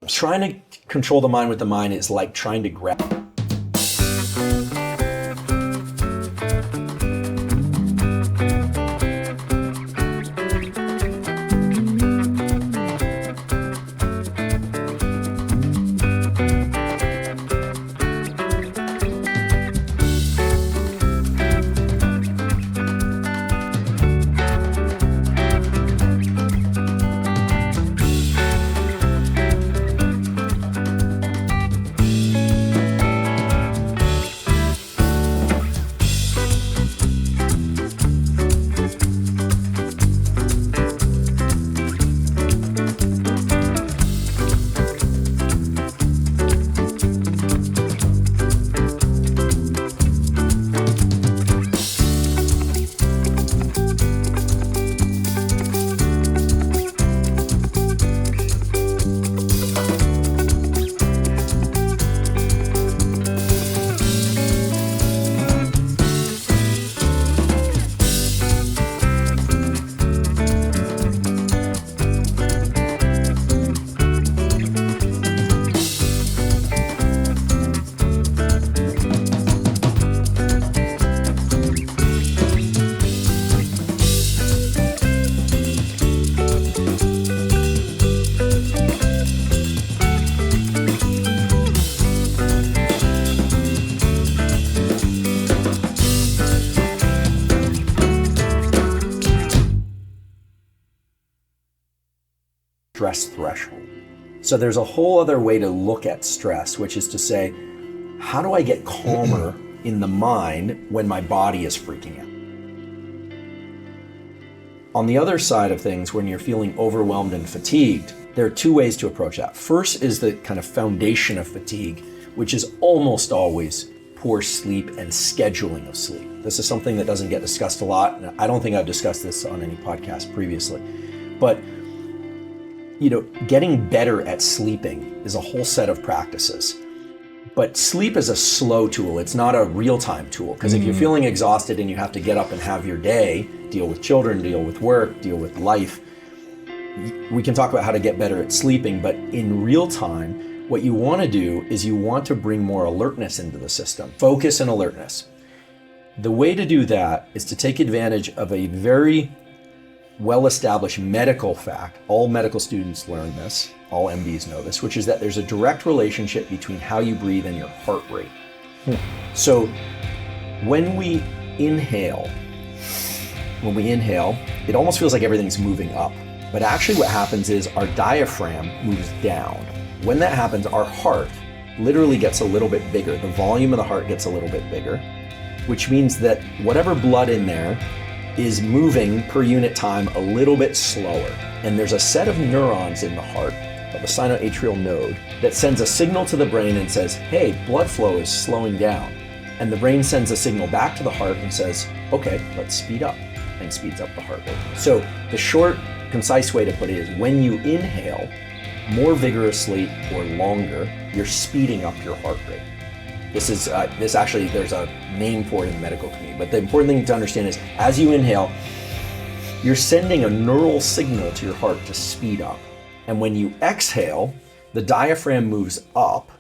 Trying to control the mind with the mind is like trying to grab. Stress threshold. So there's a whole other way to look at stress, which is to say, how do I get calmer in the mind when my body is freaking out? On the other side of things, when you're feeling overwhelmed and fatigued, there are two ways to approach that. First is the kind of foundation of fatigue, which is almost always poor sleep and scheduling of sleep. This is something that doesn't get discussed a lot, and I don't think I've discussed this on any podcast previously. But getting better at sleeping is a whole set of practices. But sleep is a slow tool. It's not a real-time tool. Because if you're feeling exhausted and you have to get up and have your day, deal with children, deal with work, deal with life, we can talk about how to get better at sleeping. But in real time, what you want to do is you want to bring more alertness into the system. Focus and alertness. The way to do that is to take advantage of a very well-established medical fact. All medical students learn this, all MDs know this, which is that there's a direct relationship between how you breathe and your heart rate. So when we inhale, it almost feels like everything's moving up. But actually what happens is our diaphragm moves down. When that happens, our heart literally gets a little bit bigger. The volume of the heart gets a little bit bigger, which means that whatever blood in there is moving per unit time a little bit slower. And there's a set of neurons in the heart, called the sinoatrial node, that sends a signal to the brain and says, hey, blood flow is slowing down. And the brain sends a signal back to the heart and says, okay, let's speed up, and speeds up the heart rate. So the short, concise way to put it is when you inhale more vigorously or longer, you're speeding up your heart rate. This actually, there's a name for it in the medical community, but the important thing to understand is as you inhale, you're sending a neural signal to your heart to speed up. And when you exhale, the diaphragm moves up,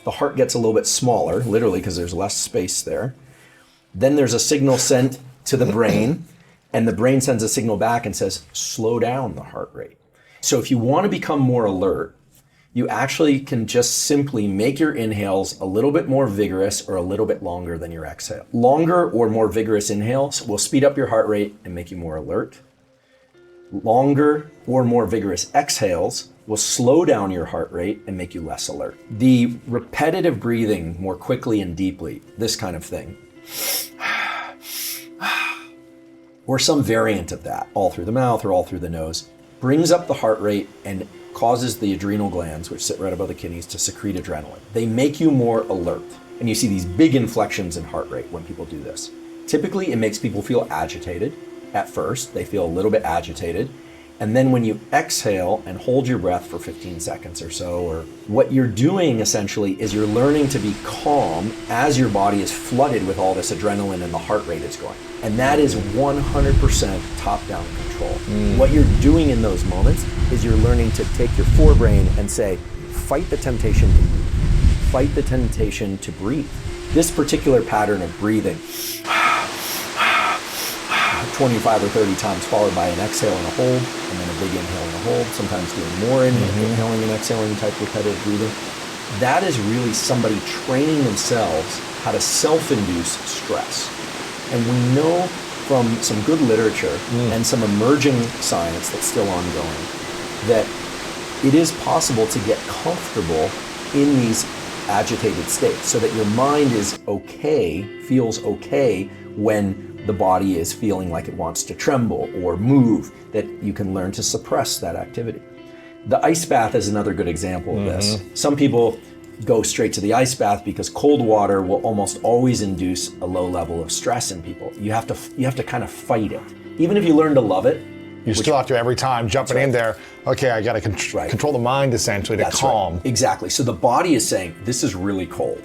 the heart gets a little bit smaller, literally because there's less space there. Then there's a signal sent to the brain, and the brain sends a signal back and says, slow down the heart rate. So if you want to become more alert, you actually can just simply make your inhales a little bit more vigorous or a little bit longer than your exhale. Longer or more vigorous inhales will speed up your heart rate and make you more alert. Longer or more vigorous exhales will slow down your heart rate and make you less alert. The repetitive breathing more quickly and deeply, this kind of thing, or some variant of that, all through the mouth or all through the nose, brings up the heart rate and causes the adrenal glands, which sit right above the kidneys, to secrete adrenaline. They make you more alert. And you see these big inflections in heart rate when people do this. Typically, it makes people feel agitated at first. They feel a little bit agitated. And then when you exhale and hold your breath for 15 seconds or so, or what you're doing essentially is you're learning to be calm as your body is flooded with all this adrenaline and the heart rate is going. And that is 100% top-down control. What you're doing in those moments is you're learning to take your forebrain and say, fight the temptation to move, fight the temptation to breathe. This particular pattern of breathing, 25 or 30 times followed by an exhale and a hold, and then a big inhale and a hold, sometimes doing more inhaling and exhaling type repetitive breathing. That is really somebody training themselves how to self-induce stress. And we know from some good literature and some emerging science that's still ongoing that it is possible to get comfortable in these agitated states so that your mind is okay, feels okay when the body is feeling like it wants to tremble or move, that you can learn to suppress that activity. The ice bath is another good example of this. Some people go straight to the ice bath because cold water will almost always induce a low level of stress in people. You have to kind of fight it. Even if you learn to love it, you still have to every time jumping in there, okay, I got to control the mind essentially to calm. Right. Exactly. So the body is saying, this is really cold.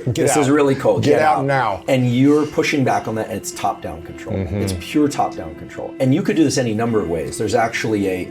This is really cold. Get out now. And you're pushing back on that, and it's top-down control. It's pure top-down control. And you could do this any number of ways. There's actually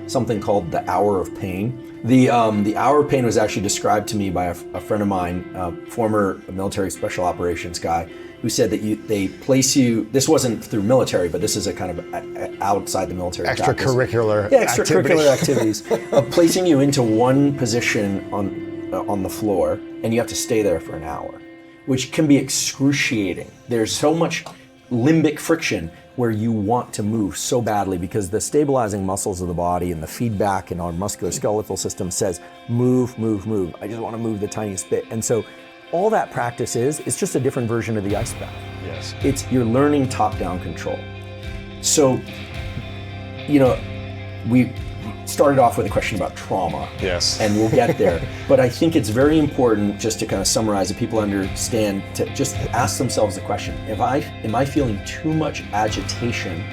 something called the hour of pain. The hour of pain was actually described to me by a friend of mine, former military special operations guy, who said that they place you, this wasn't through military, but this is a kind of outside the military extracurricular extracurricular activities of placing you into one position on the floor, and you have to stay there for an hour, which can be excruciating. There's so much limbic friction where you want to move so badly because the stabilizing muscles of the body and the feedback in our musculoskeletal system says, move, move, move. I just want to move the tiniest bit. And so all that practice it's just a different version of the ice bath. Yes. You're learning top-down control. So, we started off with a question about trauma. Yes. And we'll get there. But I think it's very important, just to kind of summarize, that people understand, to just ask themselves the question, am I feeling too much agitation,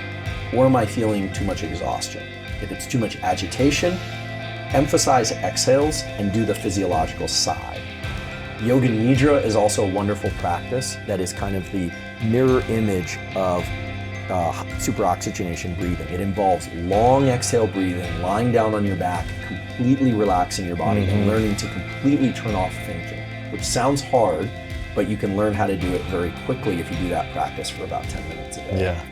or am I feeling too much exhaustion? If it's too much agitation, emphasize exhales and do the physiological sigh. Yoga Nidra is also a wonderful practice that is kind of the mirror image of superoxygenation breathing. It involves long exhale breathing, lying down on your back, completely relaxing your body and learning to completely turn off thinking, which sounds hard, but you can learn how to do it very quickly if you do that practice for about 10 minutes a day. Yeah.